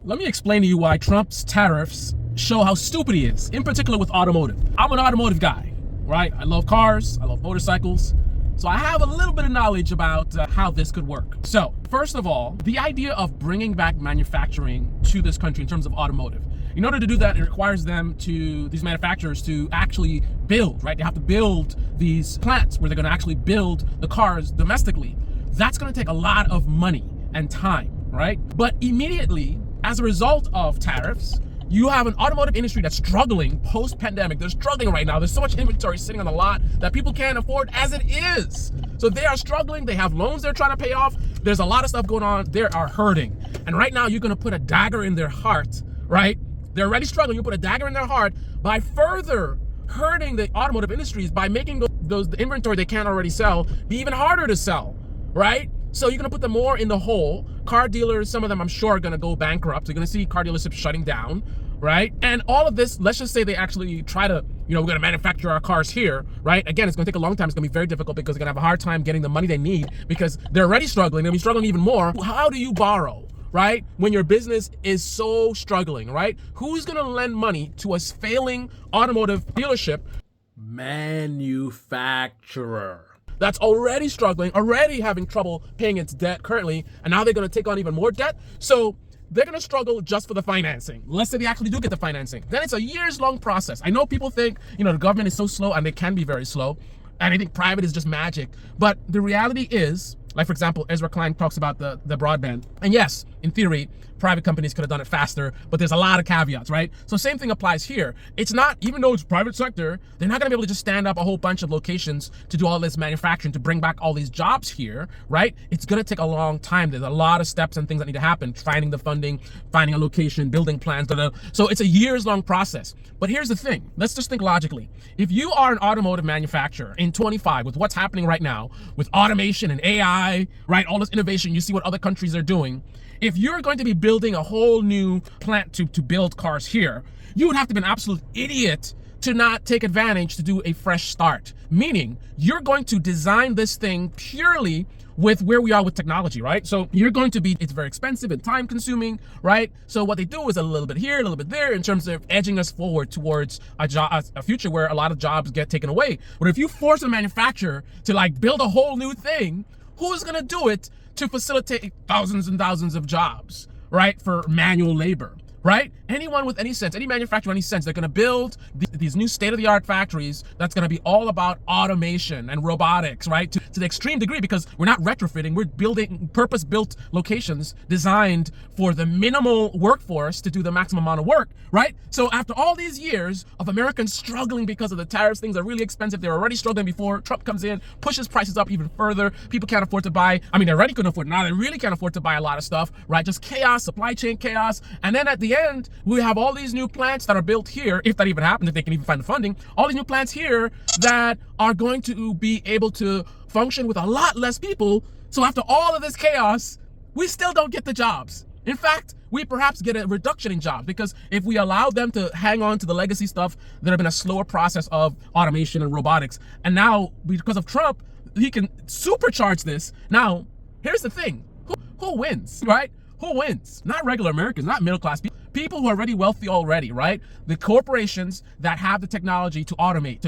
Let me explain to you why Trump's tariffs show how stupid he is, in particular with automotive. I'm an automotive guy, right? I love cars, I love motorcycles, so I have a little bit of knowledge about how this could work. So, first of all, the idea of bringing back manufacturing to this country in terms of automotive. In order to do that, it requires these manufacturers to actually build, right? They have to build these plants where they're gonna actually build the cars domestically. That's gonna take a lot of money and time, right? But immediately, as a result of tariffs, you have an automotive industry that's struggling post-pandemic. They're struggling right now. There's so much inventory sitting on the lot that people can't afford as it is. So they are struggling. They have loans they're trying to pay off. There's a lot of stuff going on. They are hurting. And right now, you're going to put a dagger in their heart, right? They're already struggling. You put a dagger in their heart by further hurting the automotive industries by making the inventory they can't already sell be even harder to sell, right? So you're gonna put them more in the hole. Car dealers, some of them I'm sure are gonna go bankrupt. You're gonna see car dealerships shutting down, right? And all of this, let's just say they actually try to, we're gonna manufacture our cars here, right? Again, it's gonna take a long time. It's gonna be very difficult because they're gonna have a hard time getting the money they need because they're already struggling. They'll be struggling even more. How do you borrow, right? When your business is so struggling, right? Who's gonna lend money to a failing automotive dealership? Manufacturer. That's already struggling, already having trouble paying its debt currently, and now they're going to take on even more debt. So they're going to struggle just for the financing. Let's say they actually do get the financing. Then it's a years-long process. I know people think, the government is so slow, and they can be very slow, and I think private is just magic. But the reality is, like for example, Ezra Klein talks about the broadband. And yes, in theory, private companies could have done it faster, but there's a lot of caveats, right? So same thing applies here. It's not, even though it's private sector, they're not gonna be able to just stand up a whole bunch of locations to do all this manufacturing, to bring back all these jobs here, right? It's gonna take a long time. There's a lot of steps and things that need to happen. Finding the funding, finding a location, building plans, so it's a years-long process. But here's the thing, let's just think logically. If you are an automotive manufacturer in 25, with what's happening right now, with automation and AI, right? All this innovation, you see what other countries are doing. If you're going to be building a whole new plant to build cars here, you would have to be an absolute idiot to not take advantage to do a fresh start. Meaning, you're going to design this thing purely with where we are with technology, right? So you're going to be, it's very expensive and time consuming, right? So what they do is a little bit here, a little bit there in terms of edging us forward towards a future where a lot of jobs get taken away. But if you force a manufacturer to build a whole new thing, who's gonna do it to facilitate thousands and thousands of jobs, right? For manual labor, right? Anyone with any sense, any manufacturer with any sense, they're gonna build these new state-of-the-art factories that's gonna be all about automation and robotics, right? To the extreme degree, because we're not retrofitting, we're building purpose-built locations designed for the minimal workforce to do the maximum amount of work, right? So after all these years of Americans struggling because of the tariffs, things are really expensive. They're already struggling before Trump comes in, pushes prices up even further. People can't afford to buy, they already couldn't afford, now they really can't afford to buy a lot of stuff, right? Just chaos, supply chain chaos. And then at the end, we have all these new plants that are built here, if that even happens, if they can even find the funding, all these new plants here that are going to be able to function with a lot less people. So after all of this chaos, we still don't get the jobs. In fact, we perhaps get a reduction in jobs because if we allow them to hang on to the legacy stuff that have been a slower process of automation and robotics, and now because of Trump, he can supercharge this. Now, here's the thing, who wins, right? Who wins? Not regular Americans, not middle class people. People who are already wealthy already, right? The corporations that have the technology to automate,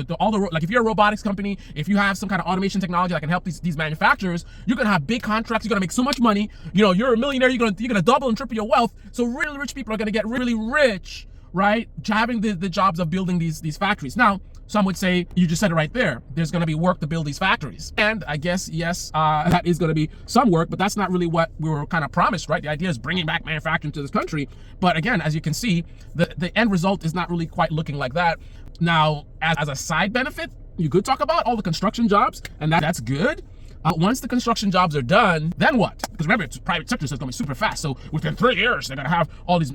like if you're a robotics company, if you have some kind of automation technology that can help these manufacturers, you're gonna have big contracts. You're gonna make so much money. You're a millionaire. You're gonna double and triple your wealth. So really rich people are gonna get really rich, right? Having the jobs of building these factories. Now, some would say, you just said it right there, there's going to be work to build these factories. And I guess, yes, that is going to be some work, but that's not really what we were kind of promised, right? The idea is bringing back manufacturing to this country. But again, as you can see, the end result is not really quite looking like that. Now, as a side benefit, you could talk about all the construction jobs, and that's good. Once the construction jobs are done, then what? Because remember, it's private sector, so it's going to be super fast. So within 3 years, they're going to have all these,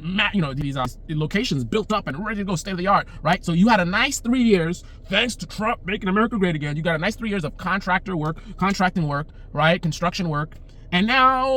these locations built up and ready to go state of the art, right? So you had a nice 3 years, thanks to Trump making America great again. You got a nice 3 years of contracting work, right? Construction work. And now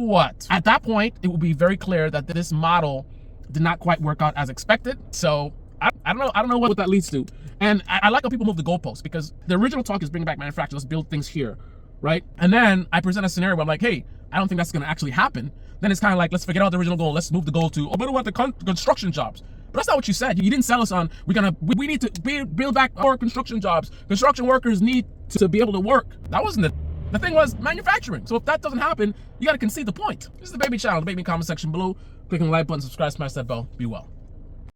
what? At that point, it will be very clear that this model did not quite work out as expected. So I don't know what that leads to. And I like how people move the goalposts, because the original talk is bring back manufacturing, let's build things here, right? And then I present a scenario where I'm like, hey, I don't think that's going to actually happen. then it's kind of like, let's forget about the original goal. Let's move the goal to, oh, what about the construction jobs? But that's not what you said. You didn't sell us on, we need to build back our construction jobs. Construction workers need to be able to work. That wasn't it. The thing was manufacturing. So if that doesn't happen, you got to concede the point. This is the Baby Channel. The Baby comment section below. Click on the like button, subscribe, smash that bell. Be well.